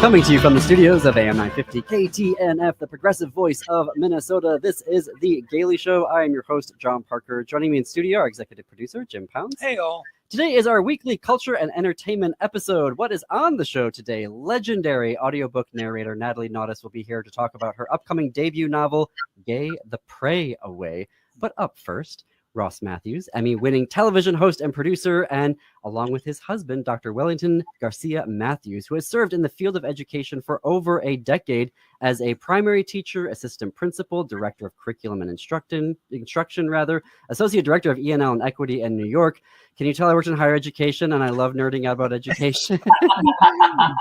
Coming to you from the studios of AM 950 KTNF, the progressive voice of Minnesota. This is The Gailey Show. I am your host, John Parker. Joining me in studio, our executive producer, Jim Pounds. Hey, all. Today is our weekly culture and entertainment episode. What is on the show today? Legendary audiobook narrator Natalie Naudus will be here to talk about her upcoming debut novel, Gay the Pray Away. But up first, Ross Mathews, Emmy-winning television host and producer, and along with his husband, Dr. Wellington Garcia Mathews, who has served in the field of education for over a decade as a primary teacher, assistant principal, director of curriculum and instruction, associate director of ENL and equity in New York. Can you tell I worked in higher education and I love nerding out about education?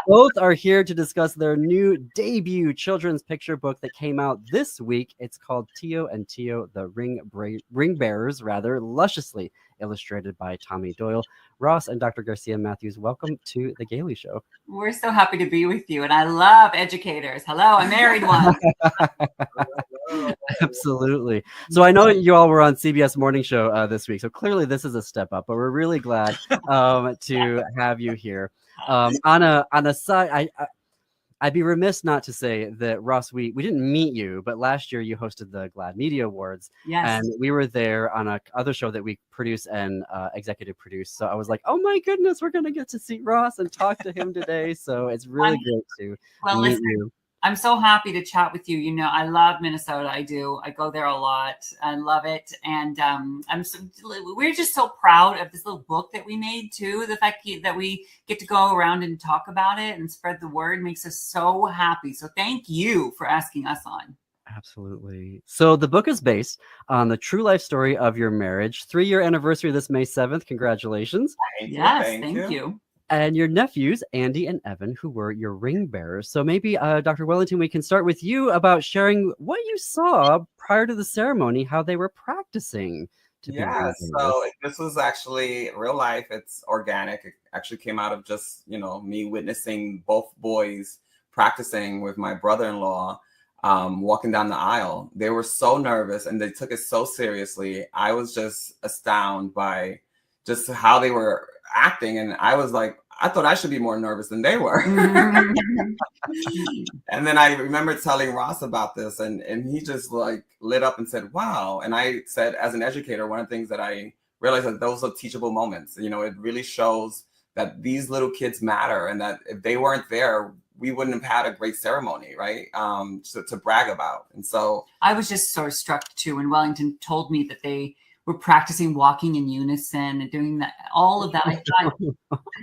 Both are here to discuss their new debut children's picture book that came out this week. It's called Tio and Tio, the Ring Bearers, lusciously illustrated by Tommy Doyle. Ross and Dr. Garcia Mathews, welcome to The Gailey Show. We're so happy to be with you, and I love educators. Hello, I married one. Absolutely. So I know you all were on CBS Morning Show this week, so clearly this is a step up, but we're really glad to have you here. On a side, I'd be remiss not to say that, Ross, we didn't meet you, but last year you hosted the GLAAD Media Awards. Yes. And we were there on a other show that we produce and executive produce. So I was like, oh my goodness, we're going to get to see Ross and talk to him today. So it's really great to meet you. I'm so happy to chat with you. You know, I love Minnesota. I do. I go there a lot. I love it. And we're just so proud of this little book that we made too. The fact that we get to go around and talk about it and spread the word makes us so happy. So thank you for asking us on. Absolutely. So the book is based on the true life story of your marriage. 3-year anniversary this May 7th. Congratulations. Thank you. And your nephews, Andy and Evan, who were your ring bearers. So maybe, Dr. Wellington, we can start with you about sharing what you saw prior to the ceremony, how they were practicing to be Yeah, so this was actually real life. It's organic. It actually came out of just, me witnessing both boys practicing with my brother-in-law, walking down the aisle. They were so nervous and they took it so seriously. I was just astounded by just how they were acting, and I was like, I thought I should be more nervous than they were. And then I remember telling Ross about this, and he just like lit up and said, wow. And I said, as an educator, one of the things that I realized that those are teachable moments. It really shows that these little kids matter, and that if they weren't there, we wouldn't have had a great ceremony, right? To brag about. And so I was just sort of struck too when Wellington told me that they were practicing walking in unison and doing that, all of that. I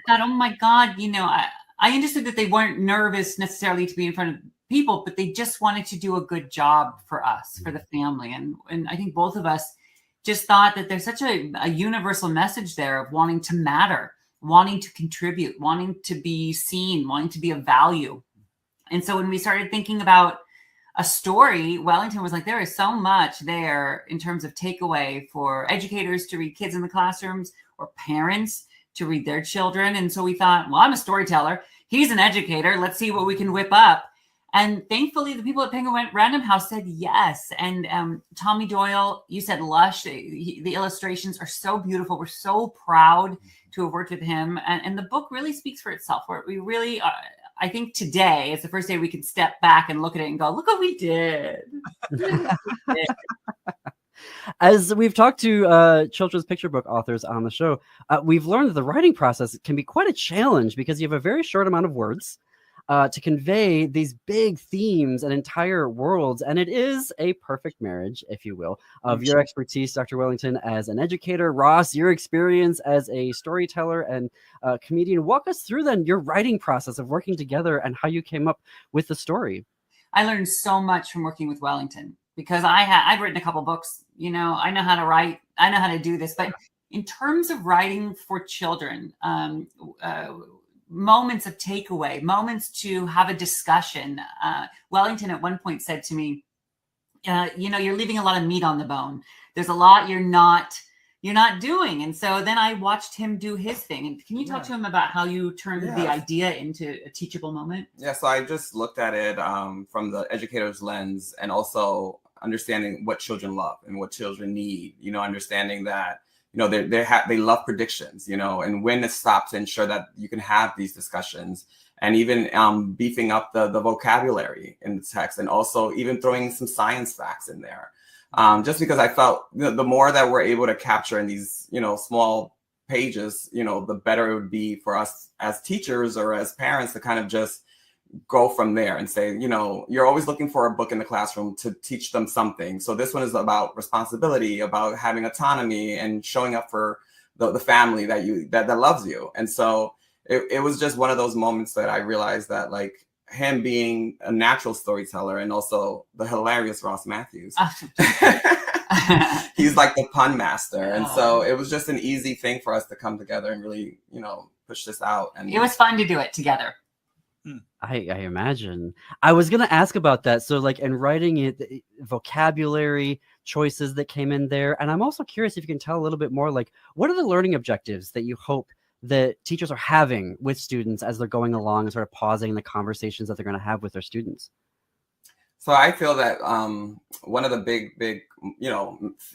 thought, oh my God, I understood that they weren't nervous necessarily to be in front of people, but they just wanted to do a good job for us, for the family. And I think both of us just thought that there's such a universal message there of wanting to matter, wanting to contribute, wanting to be seen, wanting to be of value. And so when we started thinking about a story, Wellington was like, there is so much there in terms of takeaway for educators to read kids in the classrooms or parents to read their children. And so we thought, well, I'm a storyteller. He's an educator. Let's see what we can whip up. And thankfully, the people at Penguin Random House said yes. And Tommy Doyle, you said lush. The illustrations are so beautiful. We're so proud to have worked with him. And the book really speaks for itself. We really are. I think today is the first day we can step back and look at it and go, look what we did. As we've talked to children's picture book authors on the show, we've learned that the writing process can be quite a challenge because you have a very short amount of words to convey these big themes and entire worlds. And it is a perfect marriage, if you will, of your expertise, Dr. Wellington, as an educator, Ross, your experience as a storyteller and comedian. Walk us through then your writing process of working together and how you came up with the story. I learned so much from working with Wellington because I'd written a couple books. I know how to write. I know how to do this. But in terms of writing for children, moments of takeaway, moments to have a discussion. Wellington at one point said to me, you're leaving a lot of meat on the bone. There's a lot you're not doing. And so then I watched him do his thing. And can you talk to him about how you turned the idea into a teachable moment? Yeah, so I just looked at it from the educator's lens, and also understanding what children love and what children need, understanding that they love predictions, and when to stop to ensure that you can have these discussions. and even beefing up the vocabulary in the text, and also even throwing some science facts in there. Just because I felt the more that we're able to capture in these, small pages, the better it would be for us as teachers or as parents to kind of just go from there and say, you're always looking for a book in the classroom to teach them something. So this one is about responsibility, about having autonomy and showing up for the family that loves you. And so it was just one of those moments that I realized that, like, him being a natural storyteller and also the hilarious Ross Matthews. He's like the pun master. And so it was just an easy thing for us to come together and really, push this out. And it was fun to do it together. I imagine. I was going to ask about that. So, like, in writing it, the vocabulary choices that came in there. And I'm also curious if you can tell a little bit more, like, what are the learning objectives that you hope that teachers are having with students as they're going along and sort of pausing the conversations that they're going to have with their students? So I feel that one of the big,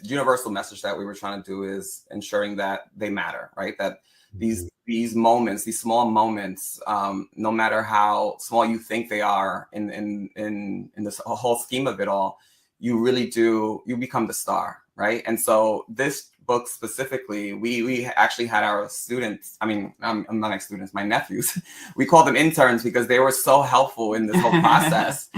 universal message that we were trying to do is ensuring that they matter, right? That these moments, these small moments, no matter how small you think they are in this whole scheme of it all, you become the star, right? And so this book specifically, we actually had our students, I'm not my students, my nephews, we call them interns because they were so helpful in this whole process.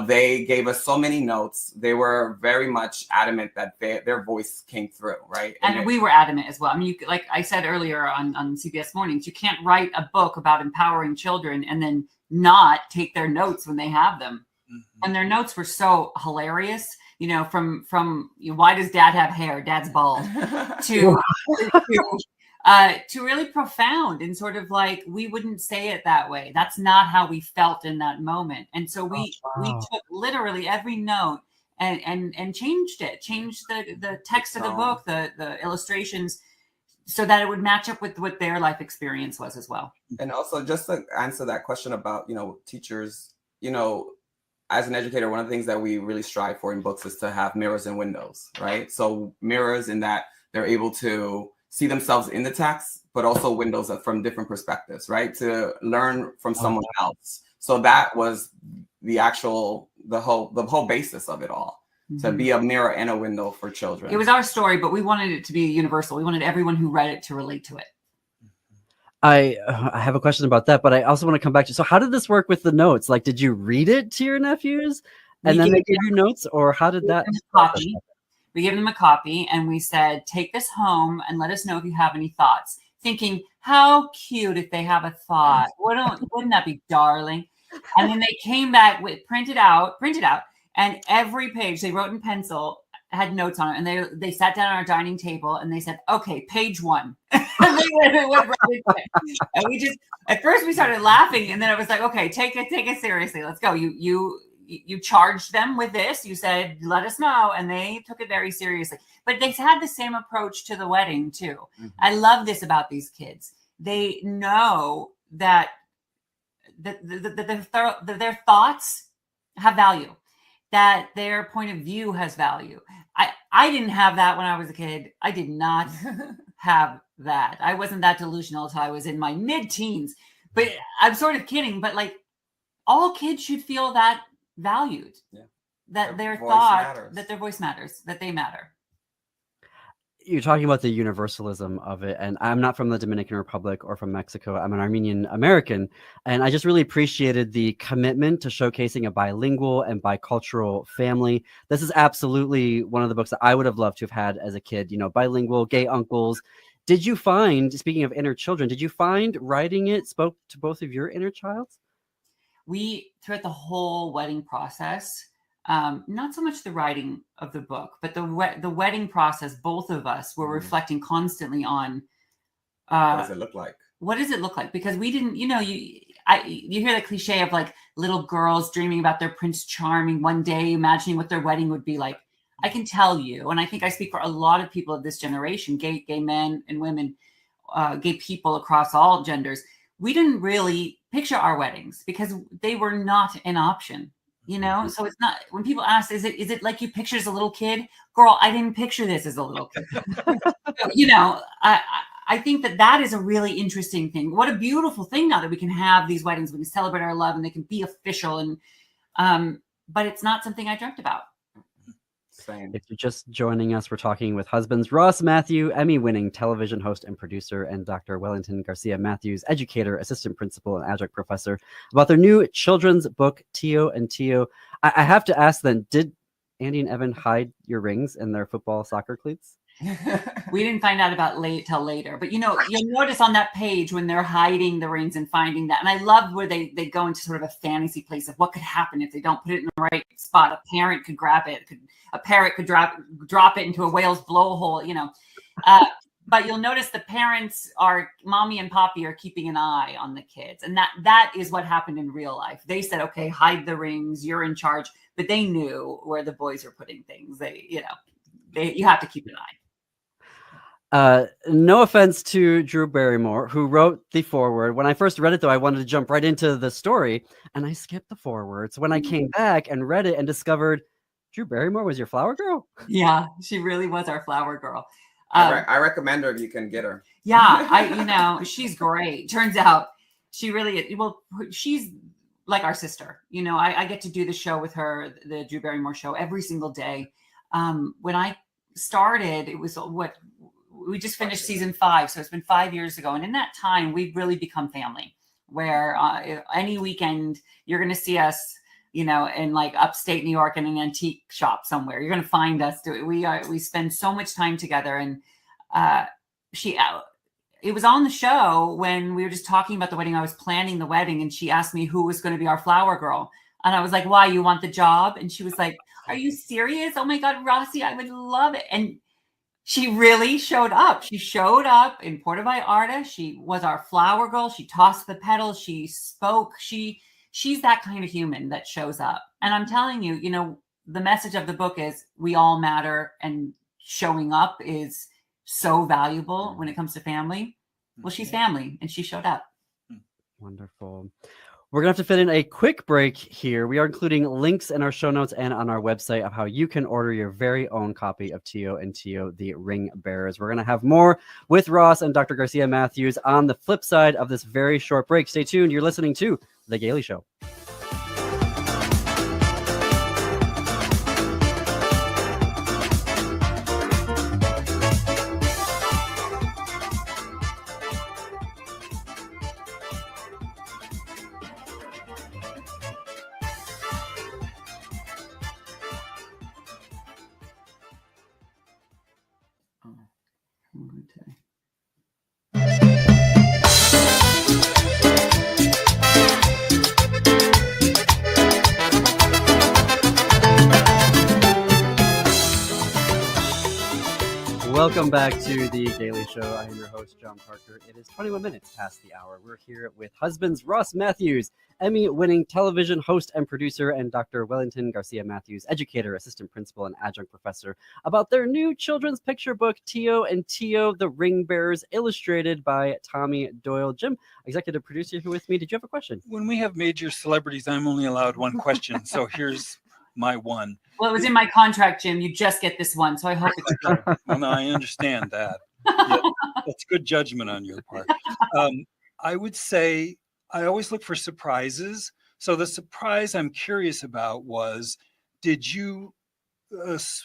They gave us so many notes. They were very much adamant that their voice came through, right? And we were adamant as well. I mean, like I said earlier on CBS Mornings, you can't write a book about empowering children and then not take their notes when they have them. Mm-hmm. And their notes were so hilarious. From why does dad have hair? Dad's bald. to really profound and sort of like, we wouldn't say it that way. That's not how we felt in that moment. And so we took literally every note and changed the text of the book, the illustrations, so that it would match up with what their life experience was as well. And also, just to answer that question about, teachers, as an educator, one of the things that we really strive for in books is to have mirrors and windows, right? So mirrors in that they're able to see themselves in the text, but also windows from different perspectives, right? To learn from someone else. So that was the whole basis of it all, to be a mirror and a window for children. It was our story, but we wanted it to be universal. We wanted everyone who read it to relate to it. I have a question about that, but I also want to come back to, so how did this work with the notes? Like, did you read it to your nephews and then they gave you notes, or how did that? We gave them a copy and we said, take this home and let us know if you have any thoughts. Thinking, how cute if they have a thought. Wouldn't that be darling? And then they came back with printed out, and every page they wrote in pencil had notes on it, and they sat down at our dining table and they said, okay, page 1. And we just, at first we started laughing, and then it was like, okay, take it seriously. Let's go. You charged them with this. You said, let us know. And they took it very seriously, but they had the same approach to the wedding too. Mm-hmm. I love this about these kids. They know that their thoughts have value, that their point of view has value. I didn't have that when I was a kid. I did not have that. I wasn't that delusional until I was in my mid-teens. But I'm sort of kidding. But like, all kids should feel that valued. Yeah. That their thought matters. That their voice matters. That they matter. You're talking about the universalism of it, and I'm not from the Dominican Republic or from Mexico. I'm an Armenian American, and I just really appreciated the commitment to showcasing a bilingual and bicultural family. This is absolutely one of the books that I would have loved to have had as a kid, bilingual, gay uncles. Did you find, speaking of inner children, did you find writing it spoke to both of your inner childs? We, throughout the whole wedding process, not so much the writing of the book, but the wedding process, both of us were reflecting constantly on what does it look like? What does it look like? Because we didn't, you hear the cliche of like little girls dreaming about their Prince Charming one day, imagining what their wedding would be like. I can tell you, and I think I speak for a lot of people of this generation, gay men and women, gay people across all genders. We didn't really picture our weddings because they were not an option. So it's not, when people ask, is it like you picture as a little kid? Girl, I didn't picture this as a little kid. I think that is a really interesting thing. What a beautiful thing now that we can have these weddings, we can celebrate our love and they can be official. And but it's not something I dreamt about. Same. If you're just joining us, we're talking with husbands Ross Mathew, Emmy-winning television host and producer, and Dr. Wellington Garcia Matthews, educator, assistant principal, and adjunct professor, about their new children's book, Tio and Tio. I have to ask then, did Andy and Evan hide your rings in their football soccer cleats? We didn't find out about till later, but you'll notice on that page when they're hiding the rings and finding that. And I love where they go into sort of a fantasy place of what could happen if they don't put it in the right spot. A parent could grab it. A parrot could drop it into a whale's blowhole, but you'll notice the parents mommy and poppy are keeping an eye on the kids. And that is what happened in real life. They said, okay, hide the rings. You're in charge. But they knew where the boys were putting things. You have to keep an eye. No offense to Drew Barrymore, who wrote the foreword. When I first read it, though, I wanted to jump right into the story, and I skipped the foreword. So when I came back and read it and discovered Drew Barrymore was your flower girl. Yeah, she really was our flower girl. I recommend her if you can get her. Yeah, she's great. Turns out she really, she's like our sister. I get to do the show with her, the Drew Barrymore show, every single day. When I started, it was we just finished season 5. So it's been 5 years ago. And in that time, we've really become family where any weekend you're going to see us, in like upstate New York in an antique shop somewhere. You're going to find us. We spend so much time together. And it was on the show when we were just talking about the wedding. I was planning the wedding and she asked me who was going to be our flower girl. And I was like, why, you want the job? And she was like, are you serious? Oh my God, Rossi, I would love it. And she really showed up. She showed up in Puerto Vallarta. She was our flower girl. She tossed the petals. She spoke. She's that kind of human that shows up. And I'm telling you, the message of the book is we all matter, and showing up is so valuable when it comes to family. Well, she's family and she showed up. Wonderful. We're going to have to fit in a quick break here. We are including links in our show notes and on our website of how you can order your very own copy of Tio and Tio, the Ring Bearers. We're going to have more with Ross and Dr. Garcia Matthews on the flip side of this very short break. Stay tuned. You're listening to The Gailey Show. Welcome back to The Gailey Show. I am your host, John Parker. It is 21 minutes past the hour. We're here with husbands Ross Mathews, Emmy-winning television host and producer, and Dr. Wellington Garcia Matthews, educator, assistant principal, and adjunct professor, about their new children's picture book, Tio and Tio, The Ring Bearers, illustrated by Tommy Doyle. Jim, executive producer, here with me. Did you have a question? When we have major celebrities, I'm only allowed one question. So here's my one. Well, it was in my contract, Jim. You just get this one, so I hope it's good. Well, no, I understand that. Yeah, that's good judgment on your part. I would say I always look for surprises. So the surprise I'm curious about was, did you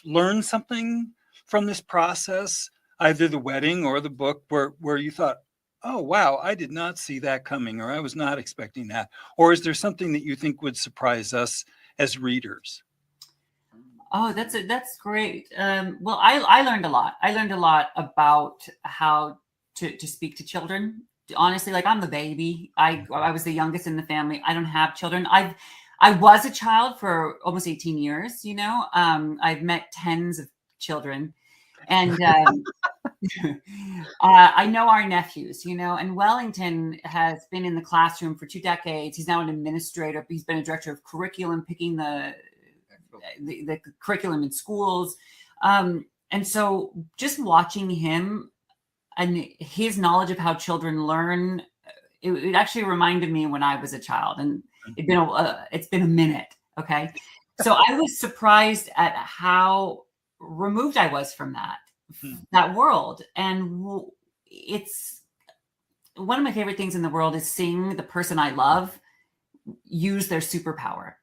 learn something from this process, either the wedding or the book, where you thought, oh, wow, I did not see that coming, or I was not expecting that? Or is there something that you think would surprise us as readers? Oh, that's great. Well, I learned a lot. I learned a lot about how to speak to children. Honestly, like, I'm the baby. I was the youngest in the family. I don't have children. I was a child for almost 18 years. I've met tens of children, and I know our nephews. And Wellington has been in the classroom for 2 decades. He's now an administrator. He's been a director of curriculum, picking the curriculum in schools. And so just watching him and his knowledge of how children learn, it actually reminded me when I was a child, and it's been a minute. Okay. So I was surprised at how removed I was from that world. And it's one of my favorite things in the world is seeing the person I love use their superpower.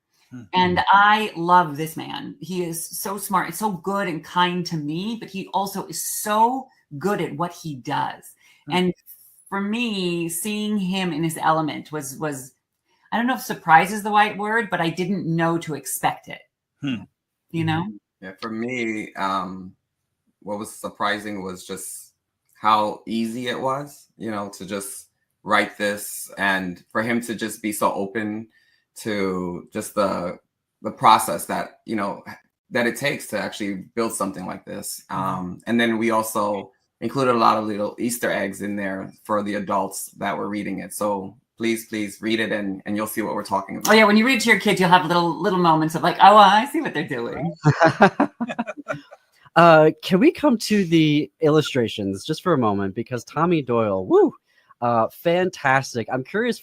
And I love this man. He is so smart and so good and kind to me, but he also is so good at what he does. And for me, seeing him in his element was I don't know if surprise is the right word, but I didn't know to expect it. You know? Yeah, for me, what was surprising was just how easy it was, you know, to just write this, and for him to just be so open to just the process that, you know, that it takes to actually build something like this. And then we also included a lot of little Easter eggs in there for the adults that were reading it. So please read it, and you'll see what we're talking about. Oh yeah, when you read it to your kids, you'll have little moments of like, oh, I see what they're doing. Can we come to the illustrations just for a moment? Because Tommy Doyle, woo, fantastic. I'm curious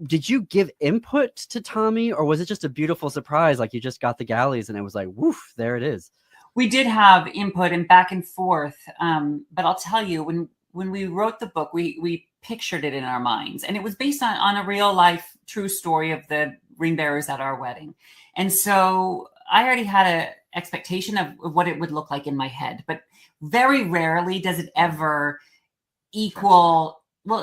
did you give input to Tommy, or was it just a beautiful surprise? Like you just got the galleys and it was like, woof, there it is. We did have input and back and forth. But I'll tell you, when we wrote the book, we pictured it in our minds, and it was based on a real life true story of the ring bearers at our wedding. And so I already had an expectation of what it would look like in my head, but very rarely does it ever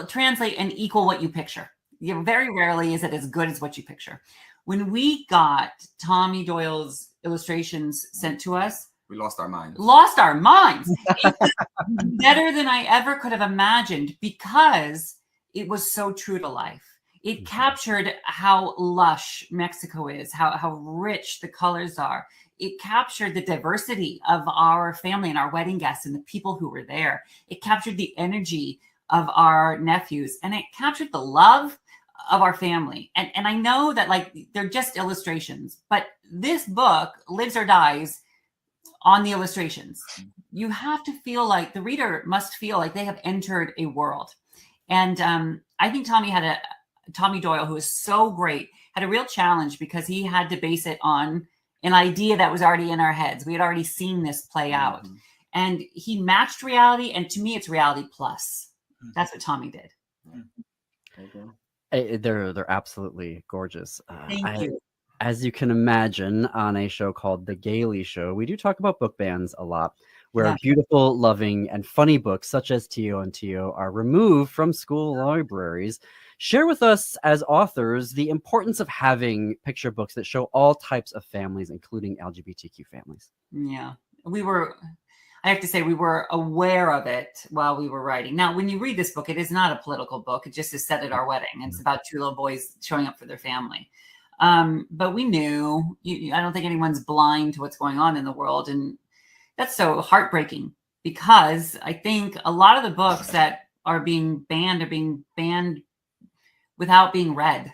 translate and equal what you picture. Very rarely is it as good as what you picture. When we got Tommy Doyle's illustrations sent to us, we lost our minds. It's better than I ever could have imagined, because it was so true to life. It captured how lush Mexico is, how rich the colors are. It captured the diversity of our family and our wedding guests and the people who were there. It captured the energy of our nephews, and it captured the love of our family. And I know that like they're just illustrations, but this book lives or dies on the illustrations. You have to feel like the reader must feel like they have entered a world. And I think Tommy Doyle, who is so great, had a real challenge because he had to base it on an idea that was already in our heads. We had already seen this play out. And he matched reality. And to me, it's reality plus. That's what Tommy did. They're absolutely gorgeous. Thank you. As you can imagine, on a show called The Gailey Show, we do talk about book bans a lot, where beautiful, loving, and funny books such as Tio and Tio are removed from school libraries. Share with us, as authors, the importance of having picture books that show all types of families, including LGBTQ families. Yeah, I have to say, we were aware of it while we were writing. Now, when you read this book, it is not a political book. It just is set at our wedding. It's about two little boys showing up for their family. But we knew, I don't think anyone's blind to what's going on in the world. And that's so heartbreaking, because I think a lot of the books that are being banned without being read,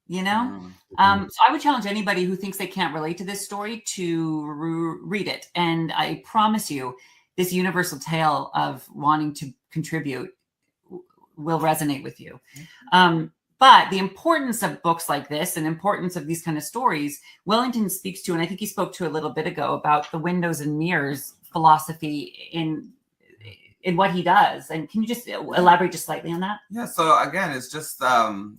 you know? So I would challenge anybody who thinks they can't relate to this story to read it. And I promise you, this universal tale of wanting to contribute will resonate with you. But the importance of books like this and importance of these kind of stories, Wellington speaks to, and I think he spoke to a little bit ago, about the windows and mirrors philosophy in what he does. And can you just elaborate just slightly on that? Yeah, so again, it's just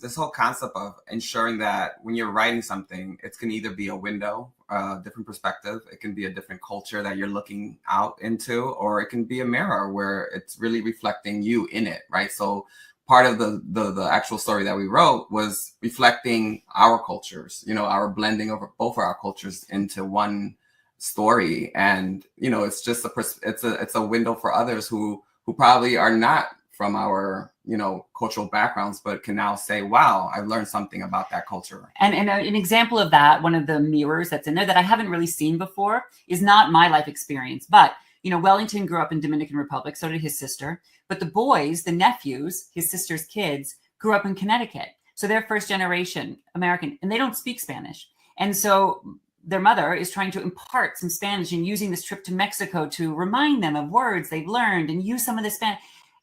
this whole concept of ensuring that when you're writing something, it can either be a window, a different perspective, it can be a different culture that you're looking out into, or it can be a mirror where it's really reflecting you in it, right? So part of the actual story that we wrote was reflecting our cultures, you know, our blending of both of our cultures into one story. And you know, it's just it's a window for others who probably are not from our, you know, cultural backgrounds, but can now say, wow, I've learned something about that culture. And an example of that, one of the mirrors that's in there that I haven't really seen before, is not my life experience, but you know, Wellington grew up in Dominican Republic, so did his sister, but the boys, the nephews, his sister's kids, grew up in Connecticut, so they're first generation American, and they don't speak Spanish. And so their mother is trying to impart some Spanish and using this trip to Mexico to remind them of words they've learned and use some of the Spanish.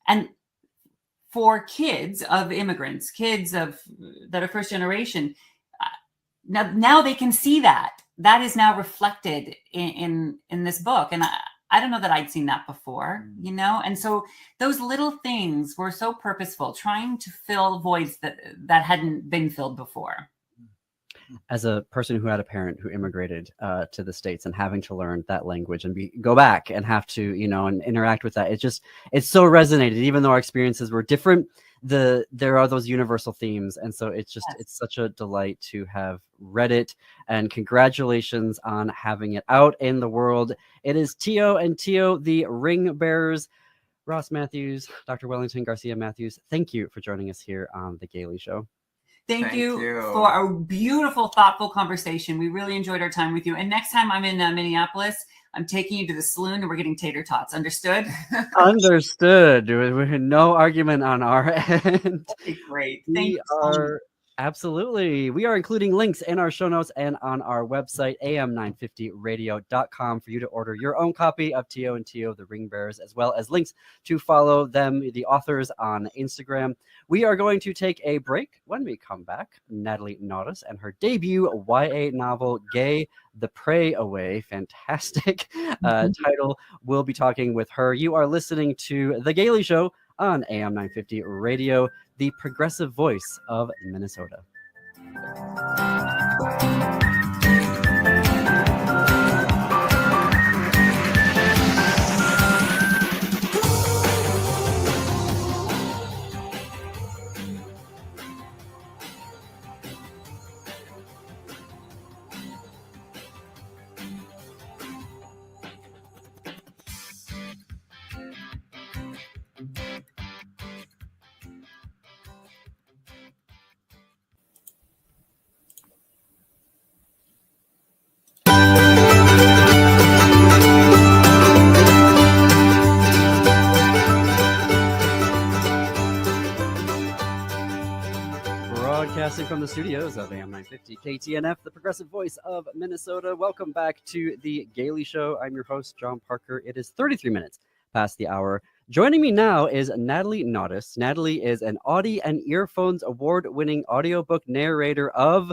And for kids of immigrants, that are first generation, now they can see that is now reflected in this book. And I don't know that I'd seen that before, you know? And so those little things were so purposeful, trying to fill voids that hadn't been filled before. As a person who had a parent who immigrated to the States and having to learn that language and go back and have to, you know, and interact with that, it's so resonated, even though our experiences were different. There are those universal themes, and so it's such a delight to have read it, and congratulations on having it out in the world. It is Tio and Tio, the Ring Bearers. Ross Matthews, Dr. Wellington Garcia Matthews, thank you for joining us here on The Gailey Show. Thank you for a beautiful, thoughtful conversation. We really enjoyed our time with you. And next time I'm in Minneapolis, I'm taking you to the saloon and we're getting tater tots. Understood? Understood. No argument on our end. Okay, great. Thank you so much. Absolutely. We are including links in our show notes and on our website, am950radio.com, for you to order your own copy of Tio and Tio, the Ring Bearers, as well as links to follow them, the authors, on Instagram. We are going to take a break. When we come back, Natalie Naudus and her debut YA novel, Gay the Prey Away, fantastic title. We'll be talking with her. You are listening to The Gailey Show on AM 950 Radio, the progressive voice of Minnesota. Broadcasting from the studios of AM 950 KTNF, the progressive voice of Minnesota. Welcome back to The Gailey Show. I'm your host, John Parker. It is 33 minutes past the hour. Joining me now is Natalie Naudus. Natalie is an Audie and Earphones award-winning audiobook narrator of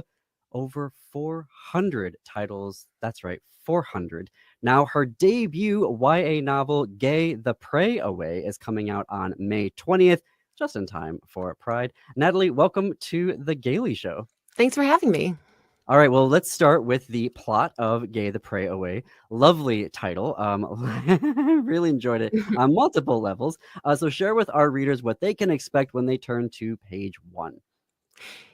over 400 titles. That's right, 400. Now, her debut YA novel, Gay the Prey Away, is coming out on May 20th. Just in time for Pride. Natalie, welcome to The Gailey Show. Thanks for having me. All right, well, let's start with the plot of Gay the Prey Away. Lovely title. Really enjoyed it on multiple levels. So share with our readers what they can expect when they turn to page 1.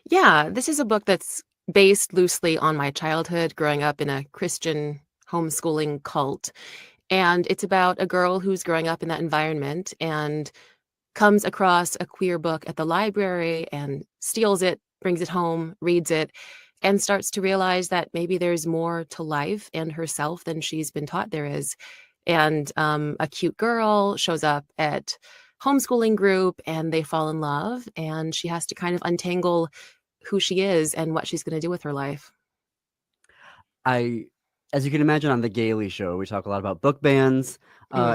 Yeah, this is a book that's based loosely on my childhood, growing up in a Christian homeschooling cult. And it's about a girl who's growing up in that environment and comes across a queer book at the library and steals it, brings it home, reads it, and starts to realize that maybe there's more to life and herself than she's been taught there is. And a cute girl shows up at homeschooling group and they fall in love, and she has to kind of untangle who she is and what she's going to do with her life. As you can imagine, on The Gailey Show, we talk a lot about book bans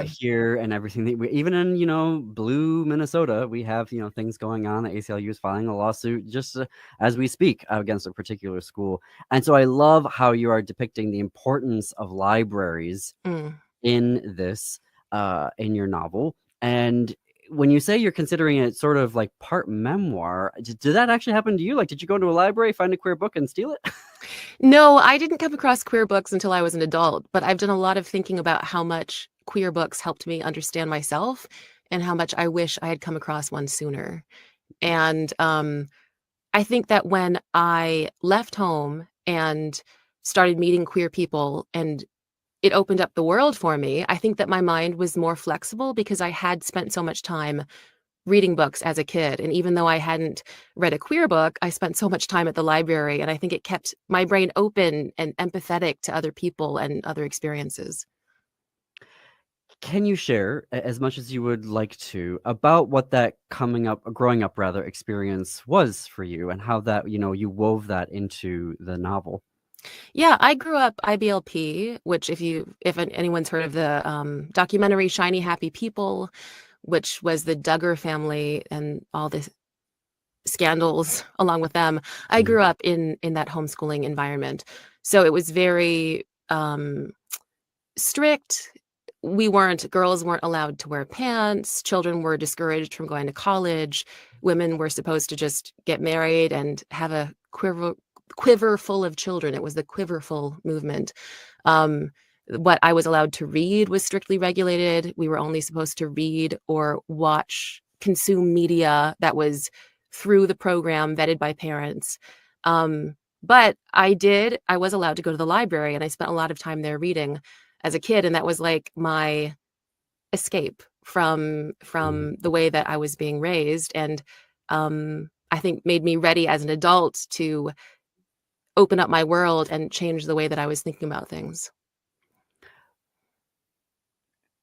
here and everything. Even in, blue Minnesota, we have, things going on. The ACLU is filing a lawsuit just as we speak against a particular school. And so I love how you are depicting the importance of libraries in this, in your novel. And when you say you're considering it sort of like part memoir, did that actually happen to you? Like, did you go into a library, find a queer book and steal it? No, I didn't come across queer books until I was an adult, but I've done a lot of thinking about how much queer books helped me understand myself and how much I wish I had come across one sooner. And I think that when I left home and started meeting queer people and it opened up the world for me, I think that my mind was more flexible because I had spent so much time reading books as a kid. And even though I hadn't read a queer book, I spent so much time at the library, and I think it kept my brain open and empathetic to other people and other experiences. Can you share, as much as you would like to, about what that growing up experience was for you, and how that, you wove that into the novel? Yeah, I grew up IBLP, which if anyone's heard of the documentary Shiny Happy People, which was the Duggar family and all the scandals along with them. I grew up in that homeschooling environment. So it was very strict, girls weren't allowed to wear pants, children were discouraged from going to college, women were supposed to just get married and have a quiver full of children. It was the quiverful movement. What I was allowed to read was strictly regulated. We were only supposed to read or consume media that was through the program vetted by parents. But I was allowed to go to the library, and I spent a lot of time there reading as a kid. And that was like my escape from the way that I was being raised. And I think made me ready as an adult to open up my world and change the way that I was thinking about things.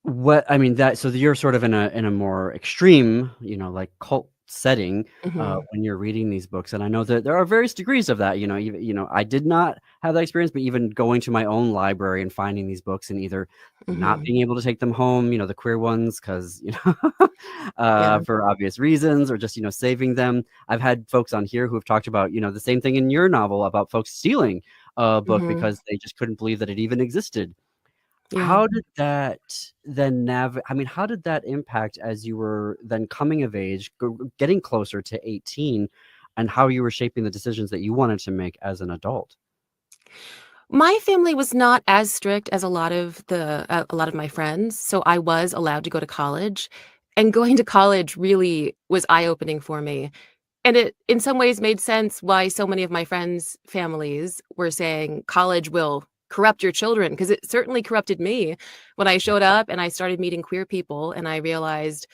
So you're sort of in a more extreme, like cult setting when you're reading these books, and I know that there are various degrees of that. I did not have that experience, but even going to my own library and finding these books and either not being able to take them home, the queer ones, because for obvious reasons, or just saving them. I've had folks on here who have talked about the same thing in your novel about folks stealing a book because they just couldn't believe that it even existed. Yeah. How did that then how did that impact as you were then coming of age, getting closer to 18, and how you were shaping the decisions that you wanted to make as an adult? My family was not as strict as a lot of my friends, so I was allowed to go to college, and going to college really was eye-opening for me. And it, in some ways, made sense why so many of my friends' families were saying college will corrupt your children, because it certainly corrupted me when I showed up and I started meeting queer people, and I realized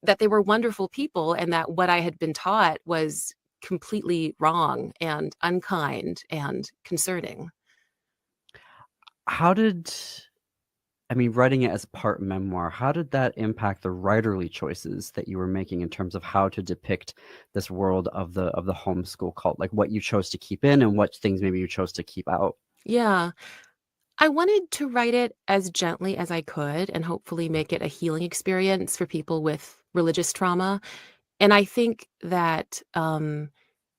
that they were wonderful people and that what I had been taught was completely wrong and unkind and concerning. Writing it as part memoir, how did that impact the writerly choices that you were making in terms of how to depict this world of the homeschool cult, like what you chose to keep in and what things maybe you chose to keep out? Yeah. I wanted to write it as gently as I could and hopefully make it a healing experience for people with religious trauma. And I think that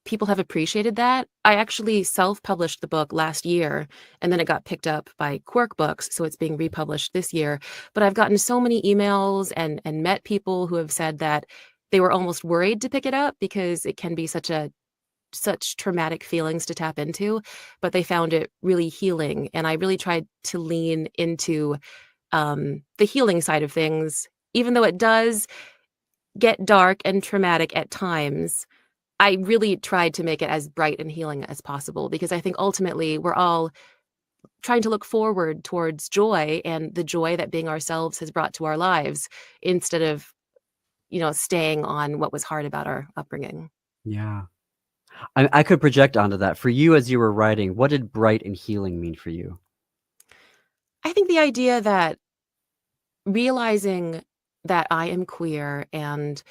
people have appreciated that. I actually self-published the book last year, and then it got picked up by Quirk Books, so it's being republished this year. But I've gotten so many emails and met people who have said that they were almost worried to pick it up because it can be such traumatic feelings to tap into, but they found it really healing. And I really tried to lean into the healing side of things, even though it does get dark and traumatic at times. I really tried to make it as bright and healing as possible, because I think ultimately we're all trying to look forward towards joy and the joy that being ourselves has brought to our lives, instead of, staying on what was hard about our upbringing. Yeah. I could project onto that. For you, as you were writing, what did bright and healing mean for you? I think the idea that realizing that I am queer and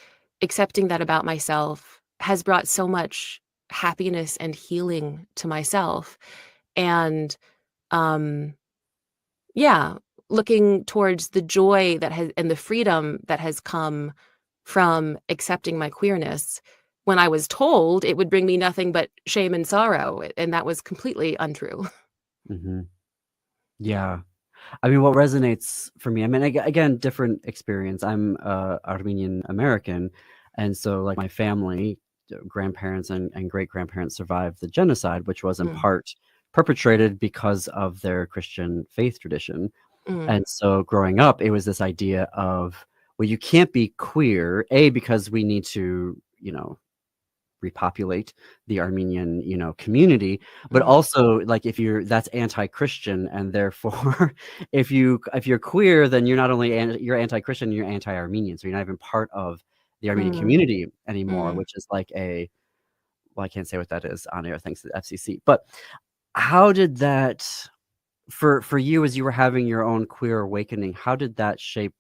accepting that about myself has brought so much happiness and healing to myself. And looking towards the joy that has and the freedom that has come from accepting my queerness, when I was told it would bring me nothing but shame and sorrow, and that was completely untrue. Mm-hmm. Yeah. What resonates for me, again, different experience. I'm Armenian American, and so like my family, grandparents and great grandparents survived the genocide, which was in part perpetrated because of their Christian faith tradition. And so growing up, it was this idea of, well, you can't be queer, because we need to, repopulate the Armenian, community, but also like that's anti-Christian, and therefore if you're queer, then you're not only you're anti-Christian, you're anti-Armenian, so you're not even part of the Armenian community anymore, which is like I can't say what that is on air thanks to the FCC. But how did that, for you as you were having your own queer awakening, how did that shape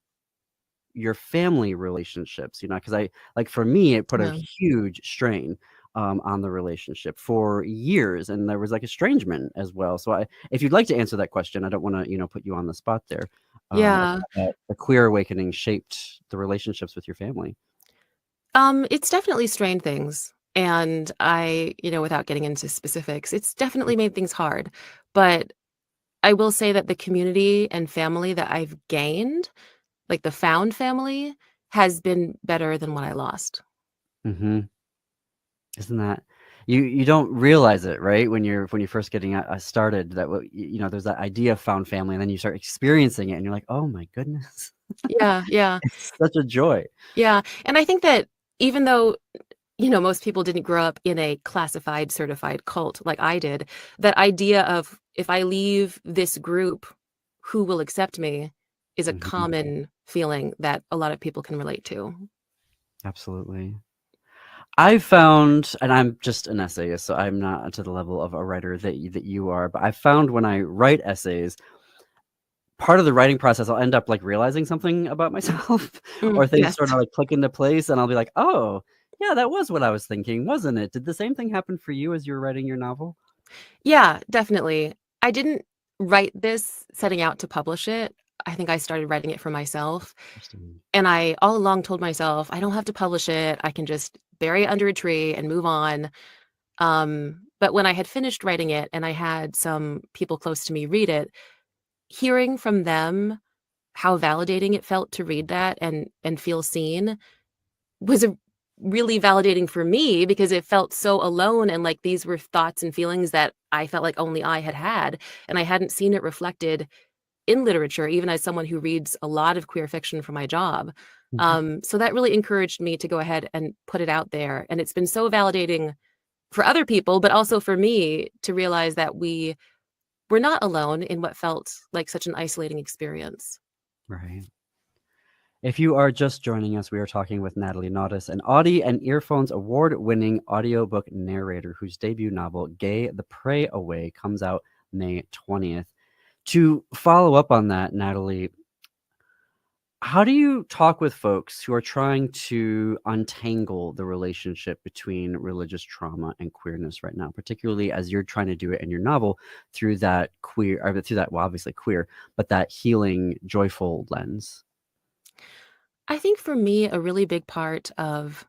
your family relationships? Because for me, it put a huge strain on the relationship for years, and there was like estrangement as well. So if you'd like to answer that question, I don't want to put you on the spot there. Yeah. The queer awakening shaped the relationships with your family. It's definitely strained things, and I, without getting into specifics, it's definitely made things hard. But I will say that the community and family that I've gained, like the found family, has been better than what I lost. Mm-hmm. Isn't that you don't realize it, right? When you're first getting started, that there's that idea of found family, and then you start experiencing it, and you're like, oh my goodness, Yeah, yeah, it's such a joy. yeah. And I think that even though, most people didn't grow up in a classified, certified cult like I did, that idea of if I leave this group, who will accept me is a Mhm. common feeling that a lot of people can relate to. Absolutely. I've found, and I'm just an essayist, so I'm not to the level of a writer that you are, but I've found when I write essays, part of the writing process, I'll end up like realizing something about myself, or things Yes. sort of like click into place, and I'll be like, oh, yeah, that was what I was thinking, wasn't it? Did the same thing happen for you as you were writing your novel? Yeah, definitely. I didn't write this setting out to publish it. I think I started writing it for myself. Interesting. And I all along told myself, I don't have to publish it. I can just bury it under a tree and move on. But when I had finished writing it and I had some people close to me read it, hearing from them how validating it felt to read that and feel seen was a really validating for me because it felt so alone and like these were thoughts and feelings that I felt like only I had had, and I hadn't seen it reflected in literature, even as someone who reads a lot of queer fiction for my job. So that really encouraged me to go ahead and put it out there. And it's been so validating for other people, but also for me to realize that we were not alone in what felt like such an isolating experience. Right. If you are just joining us, we are talking with Natalie Naudus, an Audie and Earphones award-winning audiobook narrator whose debut novel, Gay the Prey Away, comes out May 20th. To follow up on that, Natalie, how do you talk with folks who are trying to untangle the relationship between religious trauma and queerness right now, particularly as you're trying to do it in your novel through that queer, or through that, well, obviously queer, but that healing, joyful lens? I think for me, a really big part of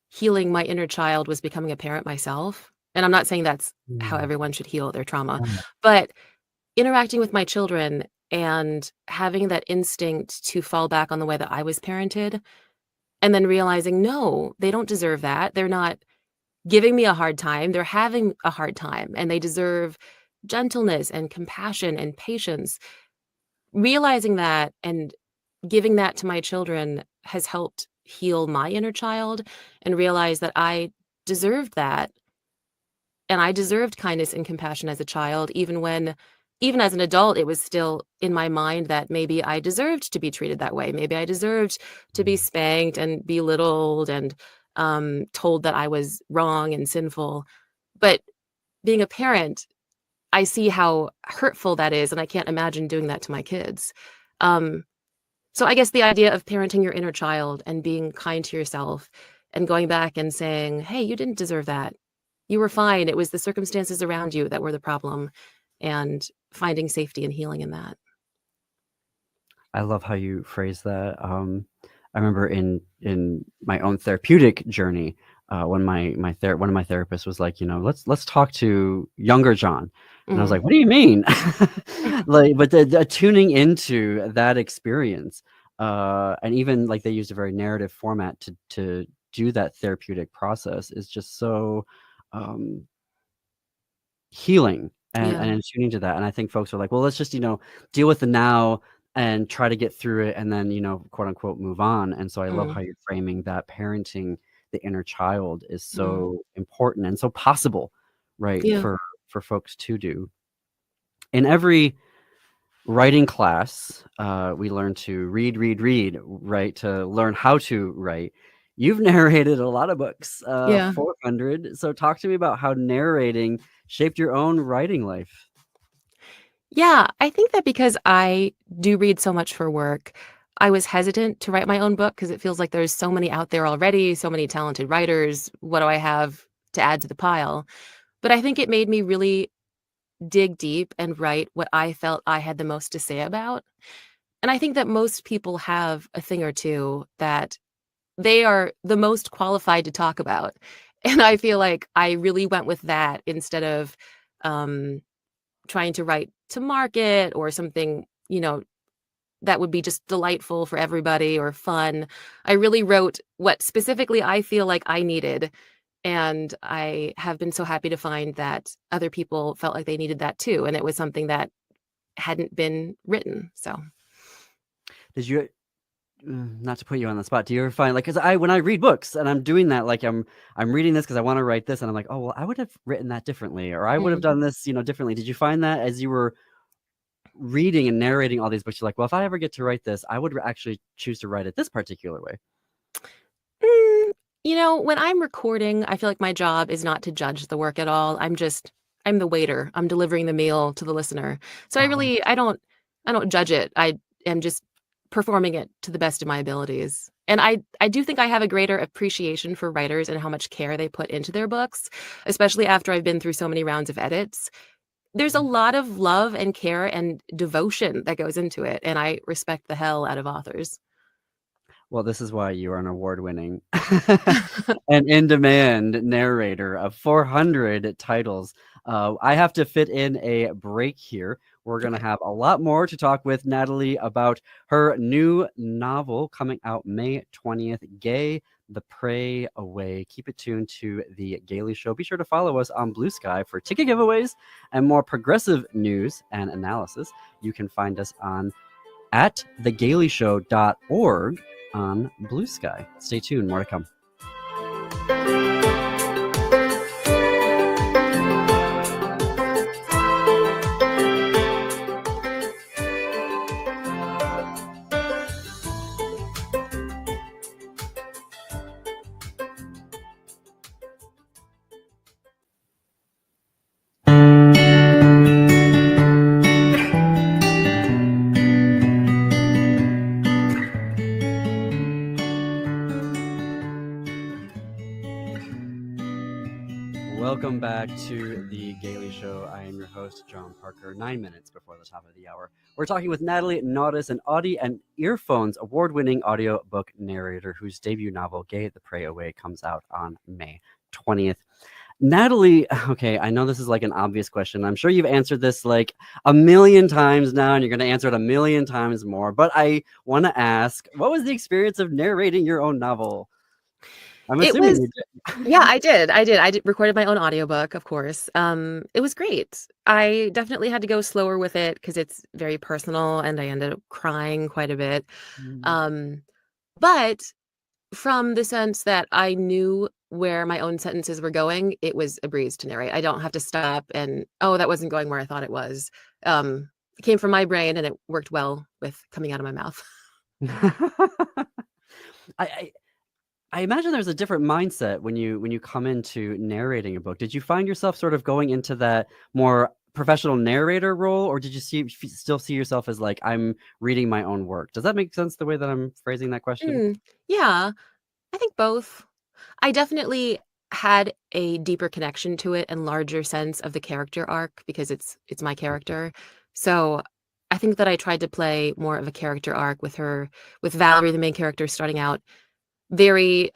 healing my inner child was becoming a parent myself. And I'm not saying that's how Mm. everyone should heal their trauma, Right. but interacting with my children and having that instinct to fall back on the way that I was parented, and then realizing, no, they don't deserve that. They're not giving me a hard time. They're having a hard time, and they deserve gentleness and compassion and patience. Realizing that and giving that to my children has helped heal my inner child and realize that I deserved that. And I deserved kindness and compassion as a child, even as an adult, it was still in my mind that maybe I deserved to be treated that way. Maybe I deserved to be spanked and belittled and told that I was wrong and sinful. But being a parent, I see how hurtful that is, and I can't imagine doing that to my kids. Um, so I guess the idea of parenting your inner child and being kind to yourself and going back and saying, hey, you didn't deserve that. You were fine. It was the circumstances around you that were the problem, and finding safety and healing in that. I love how you phrase that. I remember in my own therapeutic journey, when one of my therapists was like, let's talk to younger John, and I was Mhm. like, what do you mean? Like, but the tuning into that experience, and even like they used a very narrative format to do that therapeutic process is just so um, healing Yeah. and tuning to that. And I think folks are like, well, let's just deal with the now and try to get through it, and then quote unquote move on. And so I love Mm, how you're framing that parenting the inner child is mm. so important and so possible, right, Yeah. for folks to do. In every writing class, we learn to read, right, to learn how to write. You've narrated a lot of books, Yeah. 400. So talk to me about how narrating shaped your own writing life. Yeah, I think that because I do read so much for work, I was hesitant to write my own book because it feels like there's so many out there already, so many talented writers. What do I have to add to the pile? But I think it made me really dig deep and write what I felt I had the most to say about. And I think that most people have a thing or two that they are the most qualified to talk about. And I feel like I really went with that instead of um, trying to write to market or something, that would be just delightful for everybody or fun. I really wrote what specifically I feel like I needed. And I have been so happy to find that other people felt like they needed that too. And it was something that hadn't been written. So Did you, not to put you on the spot, do you ever find like, because when I read books and I'm doing that, like I'm reading this because I want to write this, and I'm like, oh well, I would have written that differently, or I would have done this, differently. Did you find that as you were reading and narrating all these books, you're like, well, if I ever get to write this, I would actually choose to write it this particular way? When I'm recording, I feel like my job is not to judge the work at all. I'm the waiter. I'm delivering the meal to the listener. So I don't judge it. I am just performing it to the best of my abilities. And I do think I have a greater appreciation for writers and how much care they put into their books, especially after I've been through so many rounds of edits. There's a lot of love and care and devotion that goes into it, and I respect the hell out of authors. Well, this is why you are an award-winning and in-demand narrator of 400 titles. I have to fit in a break here. We're going to have a lot more to talk with Natalie about her new novel coming out May 20th, Gay the Prey Away. Keep it tuned to The Gailey Show. Be sure to follow us on Blue Sky for ticket giveaways and more progressive news and analysis. You can find us on at thegaileyshow.org on Blue Sky. Stay tuned, more to come. Welcome back to The Gailey Show. I am your host, John Parker. 9 minutes before the top of the hour, we're talking with Natalie Naudus, an Audie and Earphones award-winning audiobook narrator whose debut novel, Gay the Prey Away, comes out on May 20th. Natalie, okay, I know this is like an obvious question. I'm sure you've answered this like a million times now, and you're going to answer it a million times more. But I want to ask, what was the experience of narrating your own novel? I'm assuming you did. Yeah, I did. I recorded my own audiobook, of course. It was great. I definitely had to go slower with it because it's very personal, and I ended up crying quite a bit. But from the sense that I knew where my own sentences were going, it was a breeze to narrate. I don't have to stop and, that wasn't going where I thought it was. It came from my brain, and it worked well with coming out of my mouth. I imagine there's a different mindset when you come into narrating a book. Did you find yourself sort of going into that more professional narrator role, or did you still see yourself as like, I'm reading my own work? Does that make sense, the way that I'm phrasing that question? Yeah, I think both. I definitely had a deeper connection to it and larger sense of the character arc because it's my character. So I think that I tried to play more of a character arc with Valerie, the main character, starting out very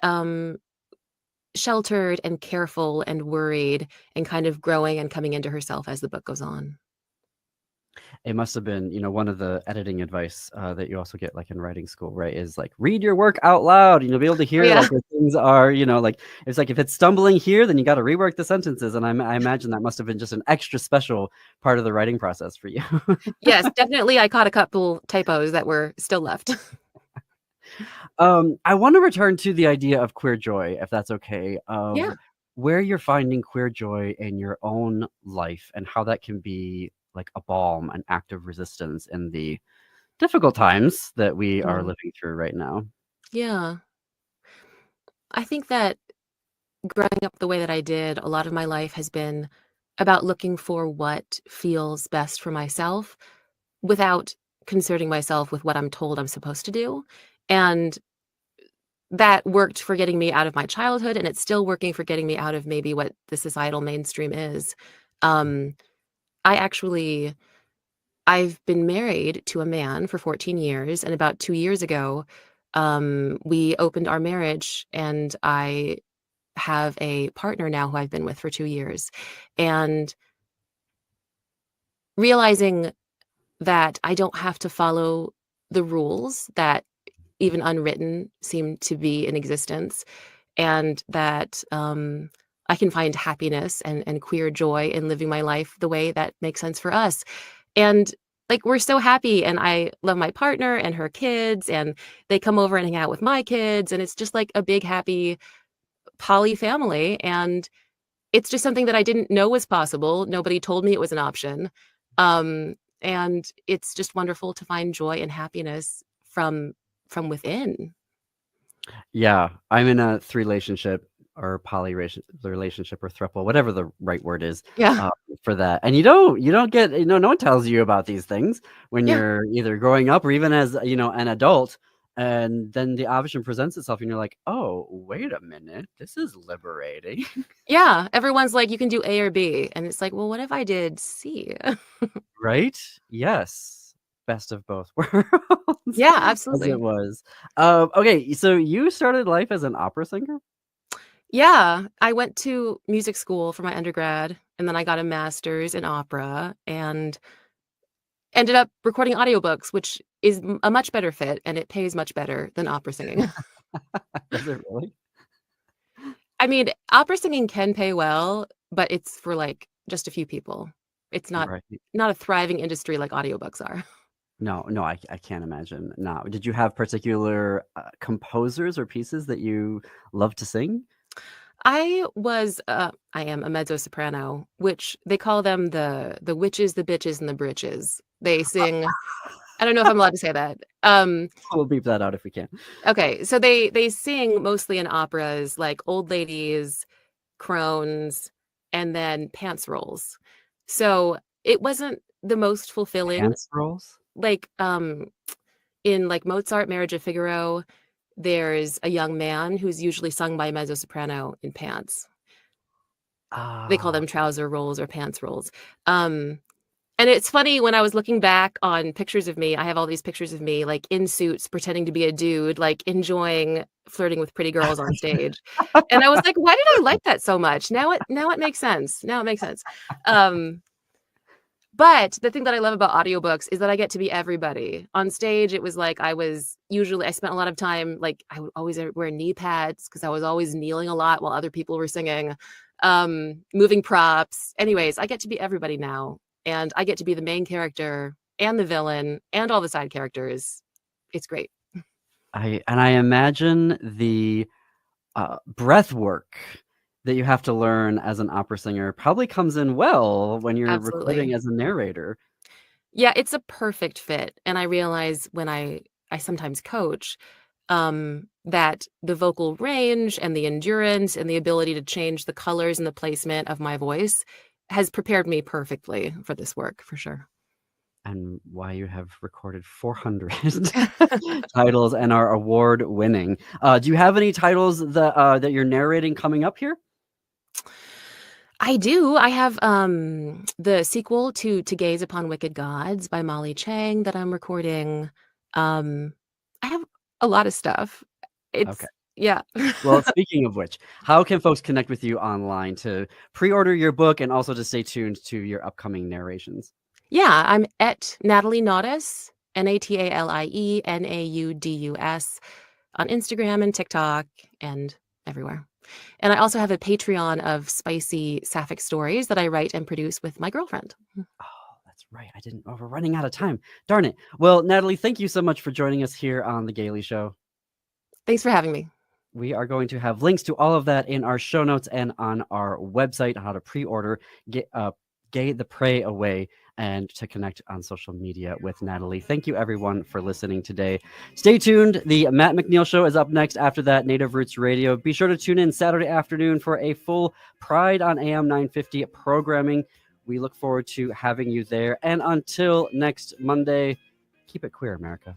sheltered and careful and worried, and kind of growing and coming into herself as the book goes on. It must have been, one of the editing advice that you also get like in writing school, right? Is like, read your work out loud, and you'll be able to hear like where things are, like it's like if it's stumbling here, then you got to rework the sentences. And I imagine that must have been just an extra special part of the writing process for you. Yes, definitely. I caught a couple typos that were still left. I want to return to the idea of queer joy, if that's okay. Yeah. Where you're finding queer joy in your own life, and how that can be like a balm, an act of resistance in the difficult times that we are living through right now. Yeah. I think that growing up the way that I did, a lot of my life has been about looking for what feels best for myself without concerning myself with what I'm told I'm supposed to do. And that worked for getting me out of my childhood, and it's still working for getting me out of maybe what the societal mainstream is. I've been married to a man for 14 years, and about 2 years ago, we opened our marriage, and I have a partner now who I've been with for 2 years. And realizing that I don't have to follow the rules that even unwritten seem to be in existence, and that I can find happiness and queer joy in living my life the way that makes sense for us. And like, we're so happy, and I love my partner and her kids, and they come over and hang out with my kids, and it's just like a big happy poly family. And it's just something that I didn't know was possible. Nobody told me it was an option. And it's just wonderful to find joy and happiness from within. Yeah, I'm in a relationship or relationship or throuple, whatever the right word is Yeah. for that. And you don't get, no one tells you about these things when Yeah. you're either growing up or even as, an adult. And then the option presents itself and you're like, oh, wait a minute, this is liberating. Yeah. Everyone's like, you can do A or B. And it's like, well, what if I did C? Right? Yes. Best of both worlds. Yeah, As absolutely. it was. Okay, so you started life as an opera singer? Yeah. I went to music school for my undergrad, and then I got a master's in opera and ended up recording audiobooks, which is a much better fit, and it pays much better than opera singing. Does it really? I mean, opera singing can pay well, but it's for like just a few people. It's not Right. a thriving industry like audiobooks are. No, I can't imagine. No. Did you have particular composers or pieces that you love to sing? I am a mezzo soprano, which they call them the witches, the bitches, and the britches. They sing. I don't know if I'm allowed to say that. We'll beep that out if we can. Okay, so they sing mostly in operas, like old ladies, crones, and then pants rolls. So it wasn't the most fulfilling. Dance rolls? Like in like Mozart, Marriage of Figaro, there's a young man who's usually sung by a mezzo soprano in pants. They call them trouser rolls or pants rolls. And it's funny, when I was looking back on pictures of me, I have all these pictures of me like in suits, pretending to be a dude, like enjoying flirting with pretty girls on stage. And I was like, why did I like that so much? Now it makes sense. Now it makes sense. But the thing that I love about audiobooks is that I get to be everybody. On stage, it was like I spent a lot of time, like I would always wear knee pads because I was always kneeling a lot while other people were singing, moving props. Anyways, I get to be everybody now. And I get to be the main character and the villain and all the side characters. It's great. I imagine the breath work that you have to learn as an opera singer probably comes in well when you're Absolutely. recording as a narrator. Yeah, it's a perfect fit. And I realize when I sometimes coach, that the vocal range and the endurance and the ability to change the colors and the placement of my voice has prepared me perfectly for this work, for sure. And why you have recorded 400 titles and are award winning. Do you have any titles that you're narrating coming up here? I do. I have the sequel to Gaze Upon Wicked Gods by Molly Chang that I'm recording. I have a lot of stuff. It's Okay. Yeah. Well, speaking of which, how can folks connect with you online to pre-order your book and also to stay tuned to your upcoming narrations? Yeah, I'm at Natalie Naudus, NATALIENAUDUS, on Instagram and TikTok and everywhere. And I also have a Patreon of spicy sapphic stories that I write and produce with my girlfriend. Oh, that's right. we're running out of time. Darn it. Well, Natalie, thank you so much for joining us here on The Gaily Show. Thanks for having me. We are going to have links to all of that in our show notes and on our website, how to pre-order Gay the Prey Away, and to connect on social media with Natalie. Thank you, everyone, for listening today. Stay tuned. The Matt McNeil Show is up next. After that, Native Roots Radio. Be sure to tune in Saturday afternoon for a full Pride on AM 950 programming. We look forward to having you there. And until next Monday, keep it queer, America.